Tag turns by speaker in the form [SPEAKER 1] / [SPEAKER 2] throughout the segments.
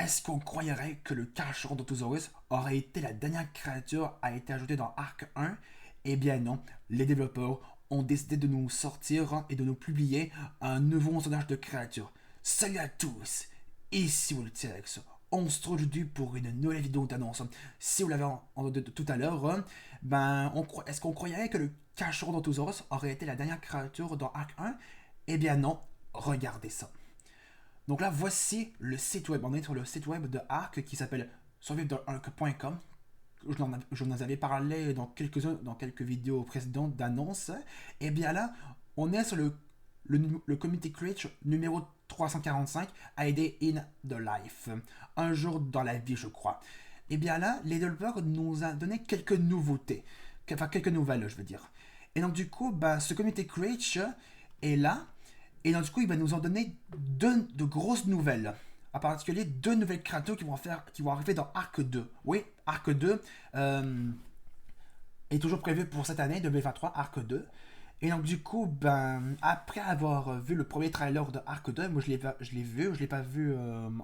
[SPEAKER 1] est-ce qu'on croirait que le Carcharodontosaurus aurait été la dernière créature à être ajoutée dans Arc 1? Eh bien non, les développeurs ont décidé de nous sortir et de nous publier un nouveau sondage de créatures. Salut à tous, ici Woltex. On se retrouve aujourd'hui pour une nouvelle vidéo d'annonce. Si vous l'avez entendu tout à l'heure, est-ce qu'on croirait que le Carcharodontosaurus aurait été la dernière créature dans Arc 1? Eh bien non, regardez ça. Donc là, voici le site web. On est sur le site web de Arc qui s'appelle survivredark.com. Je vous en avais parlé dans quelques vidéos précédentes d'annonces. Et bien là, on est sur le Community Crate numéro 345, A Day in the Life. Un jour dans la vie, je crois. Et bien là, les développeurs nous ont donné quelques nouveautés. Enfin, quelques nouvelles, je veux dire. Et donc, du coup, ce Community Crate est là. Et donc, du coup, il va nous en donner de grosses nouvelles. En particulier, deux nouvelles créatures qui vont arriver dans Arc 2. Oui, Arc 2 est toujours prévu pour cette année, 2023, Arc 2. Et donc, du coup, après avoir vu le premier trailer de Arc 2, moi je l'ai pas vu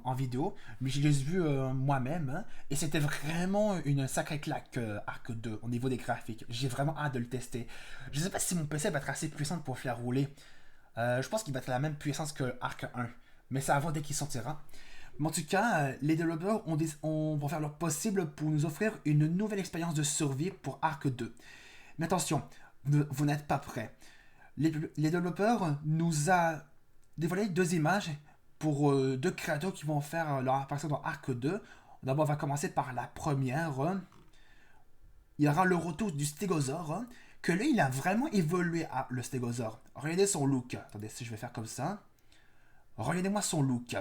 [SPEAKER 1] en vidéo, mais je l'ai vu moi-même. Hein, et c'était vraiment une sacrée claque, Arc 2, au niveau des graphiques. J'ai vraiment hâte de le tester. Je sais pas si mon PC va être assez puissant pour le faire rouler. Je pense qu'il va être à la même puissance que Arc 1. Mais ça va voir dès qu'il sortira. Mais en tout cas, les développeurs vont faire leur possible pour nous offrir une nouvelle expérience de survie pour Arc 2. Mais attention, vous n'êtes pas prêts. Les développeurs nous ont dévoilé deux images pour deux créatures qui vont faire leur apparition dans Arc 2. D'abord, on va commencer par la première. Il y aura le retour du stégosaure. Que lui, il a vraiment évolué, le stégosaure. Regardez son look. Attendez, si je vais faire comme ça. Regardez-moi son look.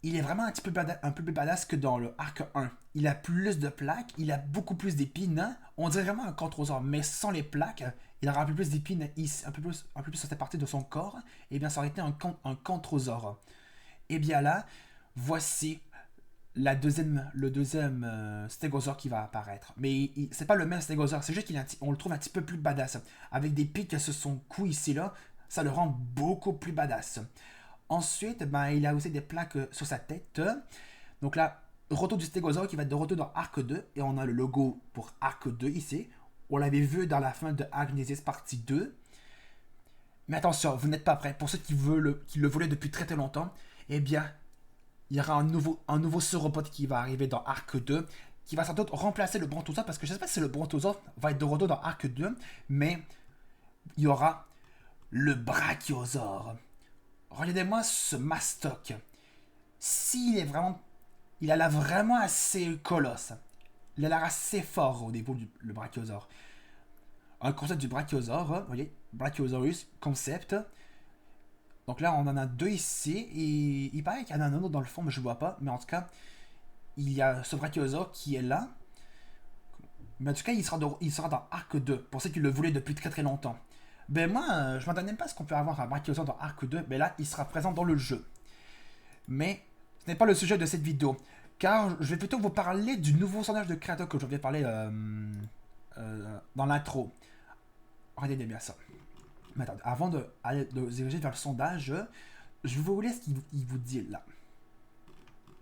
[SPEAKER 1] Il est vraiment un peu plus badass que dans le Arc 1. Il a plus de plaques, il a beaucoup plus d'épines. On dirait vraiment un controsaure, mais sans les plaques, il aura un peu plus d'épines, un peu plus sur cette partie de son corps. Et bien, ça aurait été un controsaure. Et bien là, voici le deuxième stégosaure qui va apparaître. Mais c'est pas le même stégosaure, c'est juste qu'on le trouve un petit peu plus badass. Avec des pics sur son cou ici là, ça le rend beaucoup plus badass. Ensuite, il a aussi des plaques sur sa tête. Donc là, retour du stégosaure qui va être de retour dans Arc 2. Et on a le logo pour Arc 2 ici. On l'avait vu dans la fin de Agnesis partie 2. Mais attention, vous n'êtes pas prêts. Pour ceux qui le voulaient depuis très très longtemps, eh bien, il y aura un nouveau sauropode qui va arriver dans Arc 2, qui va sans doute remplacer le Brontosaure, parce que je ne sais pas si le Brontosaure va être de retour dans Arc 2, mais il y aura le Brachiosaure. Regardez-moi ce mastoc. Il a l'air vraiment assez colosse. Il a l'air assez fort au niveau du Brachiosaure. Un concept du Brachiosaure, vous voyez, Brachiosaurus concept. Donc là, on en a deux ici, et il paraît qu'il y en a un autre dans le fond, mais je ne vois pas. Mais en tout cas, il y a ce Brachiosaure qui est là. Mais en tout cas, il sera dans Arc 2, pour ceux qui le voulaient depuis très très longtemps. Ben moi, je m'attendais pas à ce qu'on peut avoir un Brachiosaure dans Arc 2, mais là, il sera présent dans le jeu. Mais ce n'est pas le sujet de cette vidéo, car je vais plutôt vous parler du nouveau sondage de créateur que je vais parler dans l'intro. Regardez bien ça. Mais attendez, avant de diriger vers le sondage, je vais vous lire ce qu'il vous dit là.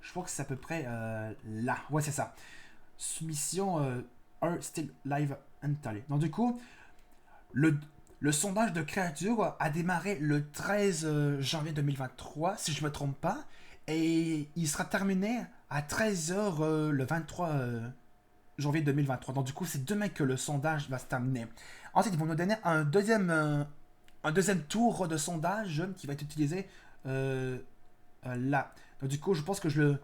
[SPEAKER 1] Je crois que c'est à peu près là. Ouais, c'est ça. Soumission 1 still live entirely. Donc du coup, le sondage de créatures a démarré le 13 janvier 2023, si je ne me trompe pas, et il sera terminé à 13h le 23 janvier 2023. Donc du coup, c'est demain que le sondage va se terminer. Ensuite, ils vont nous donner un deuxième tour de sondage qui va être utilisé là. Donc du coup, je pense que je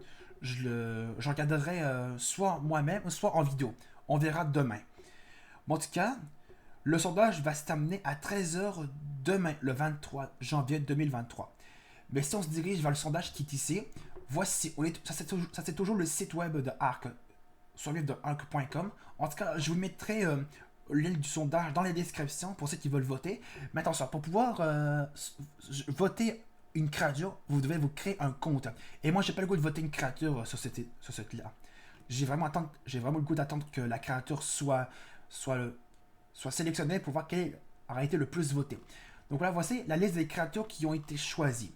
[SPEAKER 1] regarderai soit moi-même, soit en vidéo. On verra demain. Mais en tout cas, le sondage va se terminer à 13h demain, le 23 janvier 2023. Mais si on se dirige vers le sondage qui est ici, voici, ça c'est toujours le site web de Arc, survivredark.com. En tout cas, je vous mettrai le lien du sondage dans les descriptions pour ceux qui veulent voter. Mais attention, pour pouvoir voter une créature, vous devez vous créer un compte. Et moi, j'ai pas le goût de voter une créature sur ce site-là. J'ai vraiment le goût d'attendre que la créature soit sélectionnée pour voir quelle aura été le plus votée. Donc là, voici la liste des créatures qui ont été choisies.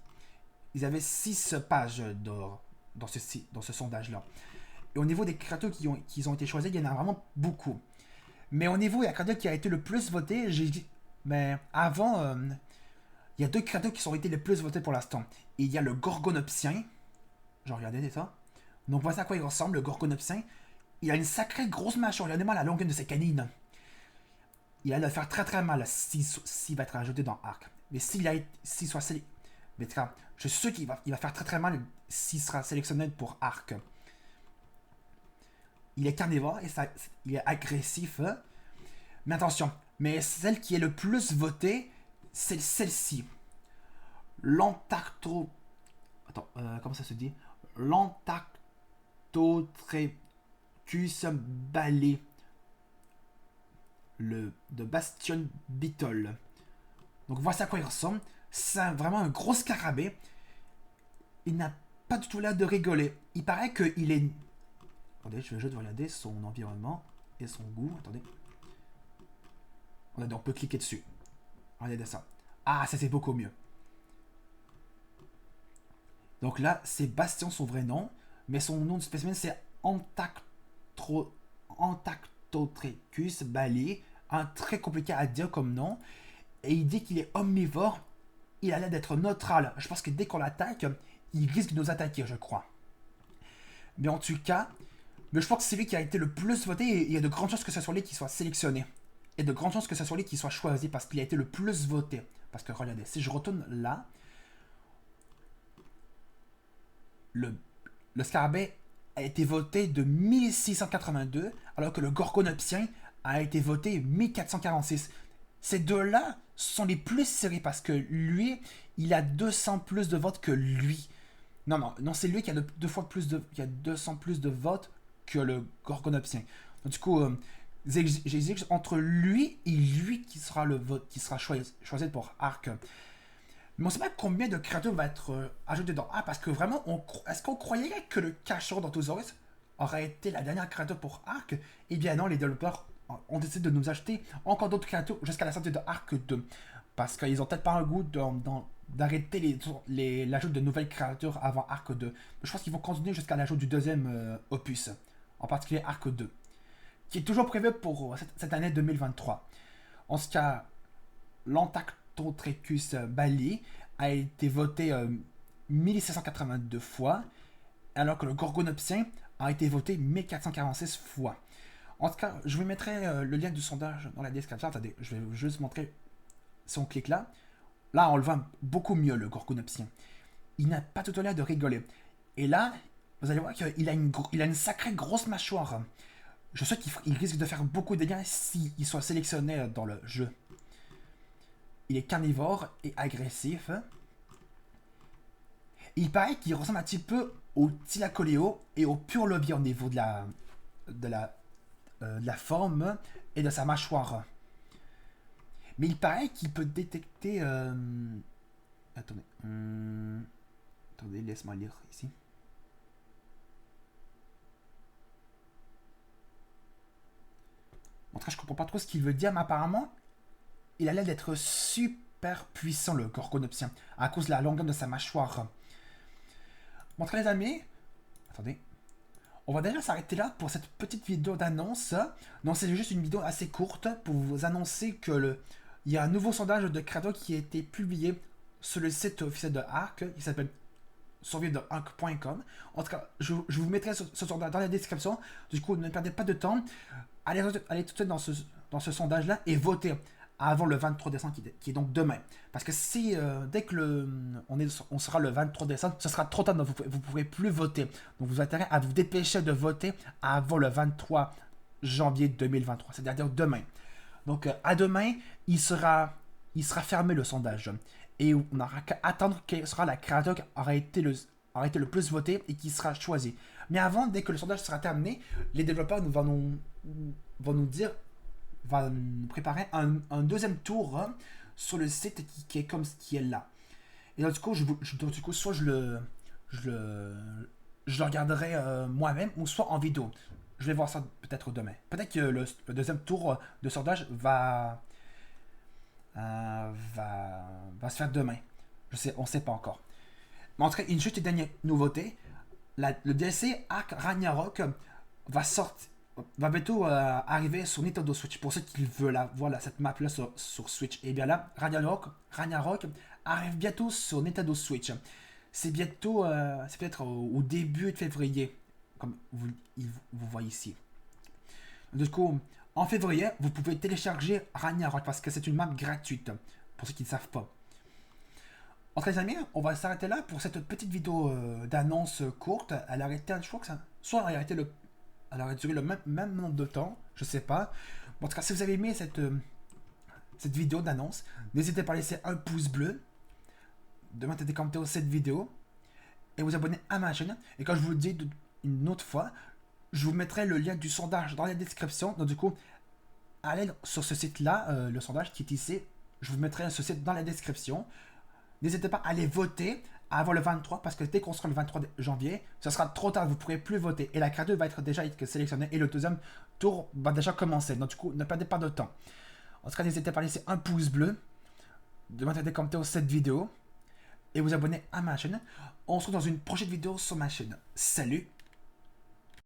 [SPEAKER 1] Ils avaient 6 pages d'or. dans ce sondage-là. Et au niveau des créateurs qui ont été choisis, il y en a vraiment beaucoup. Mais au niveau des créateurs qui a été le plus voté, j'ai dit. Mais avant, il y a deux créateurs qui ont été les plus votés pour l'instant. Il y a le Gorgonopsien. J'en regardais ça. Donc voici à quoi il ressemble, le Gorgonopsien. Il a une sacrée grosse mâchoire. Regardez mal la longueur de ses canines. Il allait faire très très mal s'il va être ajouté dans Arc. Mais s'il soit sélectionné. Mais je suis sûr qu'il va faire très très mal s'il sera sélectionné pour Arc. Il est carnivore et il est agressif. Hein. Mais attention, mais celle qui est le plus votée, c'est celle-ci. L'Antacto. Attends, comment ça se dit? L'Antactotrecus balé. De Bastion Beetle. Donc voici à quoi il ressemble. C'est vraiment un gros scarabée. Il n'a pas du tout l'air de rigoler. Il paraît qu'il est. Attendez, je vais juste regarder son environnement et son goût. Attendez. On peut cliquer dessus. Regardez ça. Ah, ça c'est beaucoup mieux. Donc là, c'est Bastion son vrai nom. Mais son nom de spécimen c'est Antactotrecus balé. Un très compliqué à dire comme nom. Et il dit qu'il est omnivore. Il a l'air d'être neutral. Je pense que dès qu'on l'attaque, il risque de nous attaquer, je crois. Mais en tout cas, je pense que c'est lui qui a été le plus voté. Et il y a de grandes chances que ce soit lui qui soit sélectionné. Et de grandes chances que ce soit lui qui soit choisi parce qu'il a été le plus voté. Parce que regardez, si je retourne là, le scarabée a été voté de 1682, alors que le Gorgonopsien a été voté 1446. Ces deux-là sont les plus serrés parce que lui, il a 200 plus de votes que lui. Non, c'est lui qui a qui a 200 plus de votes que le Gorgonopsien. Donc, du coup, j'hésite entre lui et lui qui sera le vote, qui sera choisi pour Arc. Mais on ne sait pas combien de créatures va être ajouté dans Arc parce que vraiment, est-ce qu'on croyait que le Cachorro d'Antosaurus aurait été la dernière créature pour Arc? Eh bien non, les développeurs ont décidé de nous acheter encore d'autres créatures jusqu'à la sortie de Arc 2. Parce qu'ils ont peut-être pas un goût d'arrêter l'ajout de nouvelles créatures avant Arc 2. Je pense qu'ils vont continuer jusqu'à l'ajout du deuxième opus, en particulier Arc 2, qui est toujours prévu pour cette année 2023. En ce cas, l'Antactotrecus balé a été voté 1782 fois, alors que le Gorgonopsien a été voté 1446 fois. En tout cas, je vous mettrai le lien du sondage dans la description. Attendez, je vais juste montrer. Si on clique là, on le voit beaucoup mieux, le Gorgonopsien. Il n'a pas tout l'air de rigoler. Et là, vous allez voir qu'il a une sacrée grosse mâchoire. Je sais qu'il risque de faire beaucoup de dégâts s'il soit sélectionné dans le jeu. Il est carnivore et agressif. Il paraît qu'il ressemble un petit peu au Thylacoleo et au Purlovia au niveau de la forme et de sa mâchoire. Mais il paraît qu'il peut détecter. Attendez. Attendez, laisse-moi lire ici. En tout cas, je comprends pas trop ce qu'il veut dire, mais apparemment, il a l'air d'être super puissant, le Gorgonopsien, à cause de la longueur de sa mâchoire. Bon, très les amis. Attendez. On va déjà s'arrêter là pour cette petite vidéo d'annonce. Non, c'est juste une vidéo assez courte pour vous annoncer que il y a un nouveau sondage de créateurs qui a été publié sur le site officiel de Arc, qui s'appelle survivredearc.com. En tout cas, je vous mettrai ce sondage dans la description. Du coup, ne perdez pas de temps. Allez tout de suite dans ce sondage-là et votez avant le 23 décembre, qui est donc demain. Parce que si, dès que on sera le 23 décembre, ce sera trop tard, donc vous ne pourrez plus voter. Donc vous avez intérêt à vous dépêcher de voter avant le 23 janvier 2023, c'est-à-dire demain. Donc à demain, il sera fermé le sondage. Et on n'aura qu'à attendre quelle sera la créature qui aura été le plus voté et qui sera choisi. Mais avant, dès que le sondage sera terminé, les développeurs vont nous dire, va nous préparer un deuxième tour sur le site qui est comme ce qui est là. Et donc, du coup, soit je le regarderai moi-même, ou soit en vidéo. Je vais voir ça peut-être demain. Peut-être que le deuxième tour de sondage va se faire demain. On ne sait pas encore. Mais en tout cas, juste une dernière nouveauté. le DLC Arc Ragnarok va sortir, va bientôt arriver sur Nintendo Switch. Pour ceux qui veulent voir cette map là sur Switch. Et bien là, Ragnarok arrive bientôt sur Nintendo Switch. C'est bientôt, c'est peut-être au début de février, comme vous voyez ici. Du coup, en février, vous pouvez télécharger Ragnarok parce que c'est une map gratuite, pour ceux qui ne savent pas. Donc les amis, on va s'arrêter là pour cette petite vidéo d'annonce courte. Elle a arrêté, je crois que ça, soit elle a arrêté elle aurait duré le même nombre de temps, je sais pas. Bon, en tout cas, si vous avez aimé cette vidéo d'annonce, n'hésitez pas à laisser un pouce bleu, de mettre des commentaires sur cette vidéo et vous abonner à ma chaîne. Et quand je vous le dis une autre fois, je vous mettrai le lien du sondage dans la description. Donc du coup, allez sur ce site-là, le sondage qui est ici. Je vous mettrai ce site dans la description. N'hésitez pas à aller voter avant le 23 parce que dès qu'on sera le 23 janvier, ce sera trop tard, vous ne pourrez plus voter. Et la K2 va être déjà sélectionnée et le deuxième tour va déjà commencer. Donc du coup, ne perdez pas de temps. En tout cas, n'hésitez pas à laisser un pouce bleu, de mettre des commentaires sur cette vidéo et vous abonner à ma chaîne. On se retrouve dans une prochaine vidéo sur ma chaîne. Salut!